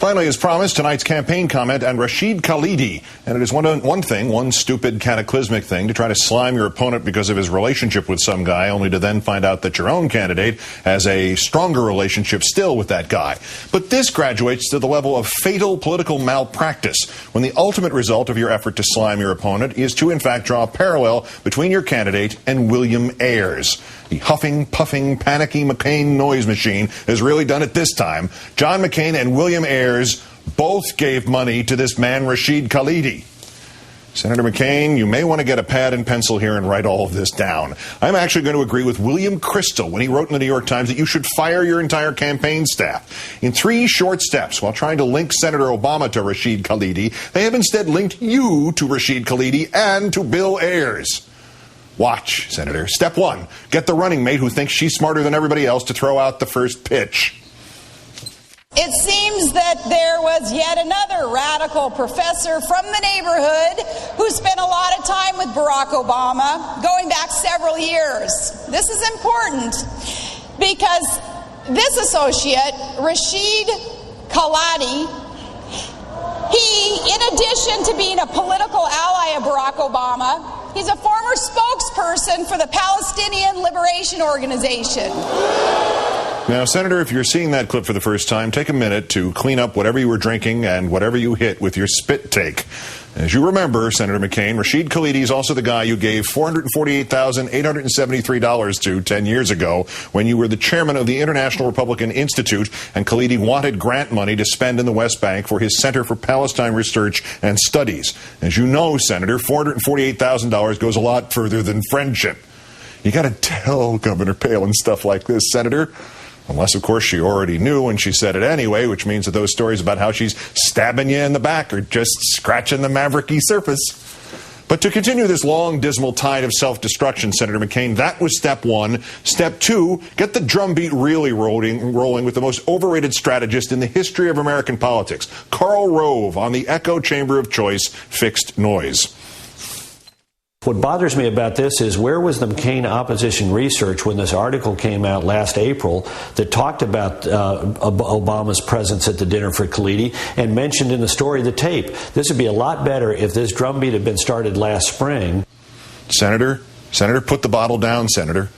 Finally, as promised, tonight's campaign comment and Rashid Khalidi. And it is one stupid cataclysmic thing to try to slime your opponent because of his relationship with some guy, only to then find out that your own candidate has a stronger relationship still with that guy. But this graduates to the level of fatal political malpractice, when the ultimate result of your effort to slime your opponent is to, in fact, draw a parallel between your candidate and William Ayers. The huffing, puffing, panicky Mccain noise machine has really done it this time. John McCain and William Ayers both gave money to this man, Rashid Khalidi. Senator McCain, you may want to get a pad and pencil here and write all of this down. I'm actually going to agree with William Crystal when he wrote in the New York Times that you should fire your entire campaign staff. In 3 short steps, while trying to link Senator Obama to Rashid Khalidi, they have instead linked you to Rashid Khalidi and to Bill Ayers. Watch, Senator. Step 1, get the running mate who thinks she's smarter than everybody else to throw out the first pitch. It seems that there was yet another radical professor from the neighborhood who spent a lot of time with Barack Obama, going back several years. This is important because this associate, Rashid Khalidi, he, in addition to being a political ally of Barack Obama, he's a former spokesperson for the Palestinian Liberation Organization. Now, Senator, if you're seeing that clip for the first time, take a minute to clean up whatever you were drinking and whatever you hit with your spit take. As you remember, Senator McCain, Rashid Khalidi is also the guy you gave $448,873 to 10 years ago when you were the chairman of the International Republican Institute, and Khalidi wanted grant money to spend in the West Bank for his Center for Palestine Research and Studies. As you know, Senator, $448,000 goes a lot further than friendship. You got to tell Governor Palin stuff like this, Senator. Unless, of course, she already knew and she said it anyway, which means that those stories about how she's stabbing you in the back are just scratching the mavericky surface. But to continue this long, dismal tide of self-destruction, Senator McCain, that was step 1. Step 2, get the drumbeat really rolling with the most overrated strategist in the history of American politics, Karl Rove, on the echo chamber of choice, fixed noise. What bothers me about this is, where was the McCain opposition research when this article came out last April that talked about Obama's presence at the dinner for Khalidi and mentioned in the story the tape? This would be a lot better if this drumbeat had been started last spring. Senator, put the bottle down, Senator.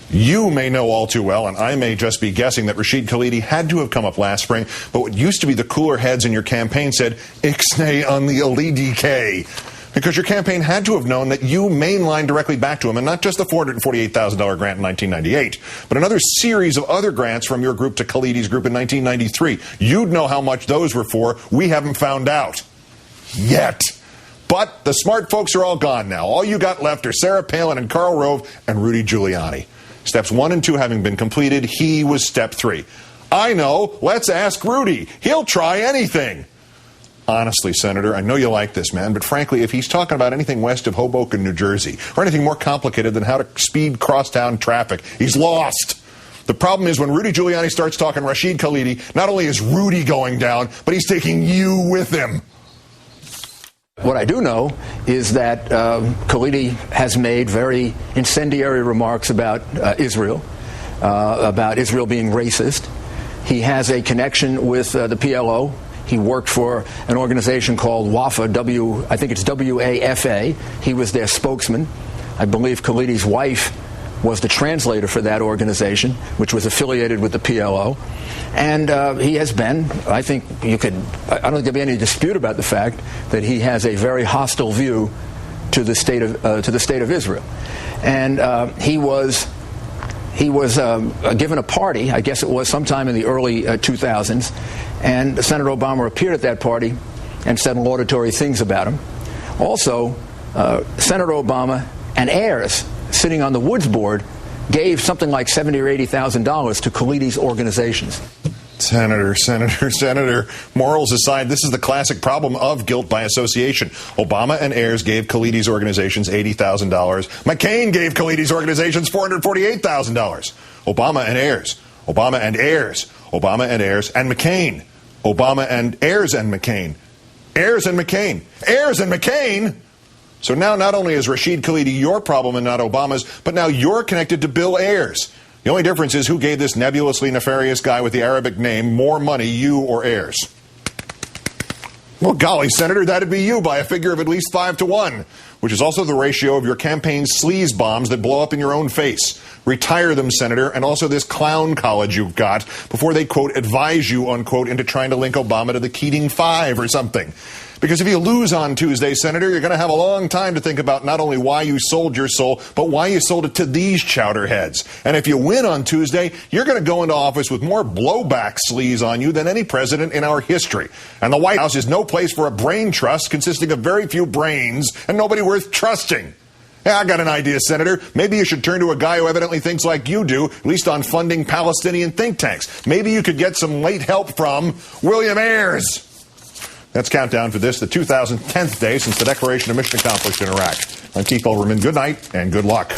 You may know all too well, and I may just be guessing, that Rashid Khalidi had to have come up last spring, but what used to be the cooler heads in your campaign said, Ixnay on the LDK. Because your campaign had to have known that you mainlined directly back to him, and not just the $448,000 grant in 1998, but another series of other grants from your group to Khalidi's group in 1993. You'd know how much those were for. We haven't found out. Yet. But the smart folks are all gone now. All you got left are Sarah Palin and Karl Rove and Rudy Giuliani. Steps 1 and 2 having been completed, he was step 3. I know. Let's ask Rudy. He'll try anything. Honestly, Senator, I know you like this man, but frankly, if he's talking about anything west of Hoboken, New Jersey, or anything more complicated than how to speed crosstown traffic, he's lost. The problem is, when Rudy Giuliani starts talking Rashid Khalidi, not only is Rudy going down, but he's taking you with him. What I do know is that Khalidi has made very incendiary remarks about Israel being racist. He has a connection with the PLO. He worked for an organization called WAFA, I think it's WAFA. He was their spokesman. I believe Khalidi's wife was the translator for that organization, which was affiliated with the PLO. And he has been, I don't think there'd be any dispute about the fact that he has a very hostile view to the state of Israel. And he was given a party, I guess it was sometime in the early 2000s, and Senator Obama appeared at that party and said laudatory things about him. Also, Senator Obama and Ayers, sitting on the Woods board, gave something like $70,000 or $80,000 to Khalidi's organizations. Senator, morals aside, this is the classic problem of guilt by association. Obama and Ayers gave Khalidi's organizations $80,000. McCain gave Khalidi's organizations $448,000. Obama and Ayers, and McCain. Obama and Ayers and McCain. Ayers and McCain. So now not only is Rashid Khalidi your problem and not Obama's, but now you're connected to Bill Ayers. The only difference is who gave this nebulously nefarious guy with the Arabic name more money, you or Ayers. Well, golly, Senator, that'd be you by a figure of at least 5-1, which is also the ratio of your campaign sleaze bombs that blow up in your own face. Retire them, Senator, and also this clown college you've got before they, quote, advise you, unquote, into trying to link Obama to the Keating Five or something. Because if you lose on Tuesday, Senator, you're going to have a long time to think about not only why you sold your soul, but why you sold it to these chowderheads. And if you win on Tuesday, you're going to go into office with more blowback sleaze on you than any president in our history. And the White House is no place for a brain trust consisting of very few brains and nobody worth trusting. Yeah, I got an idea, Senator. Maybe you should turn to a guy who evidently thinks like you do, at least on funding Palestinian think tanks. Maybe you could get some late help from William Ayers. That's countdown for this, the 2010th day since the declaration of mission accomplished in Iraq. I'm Keith Olbermann. Good night and good luck.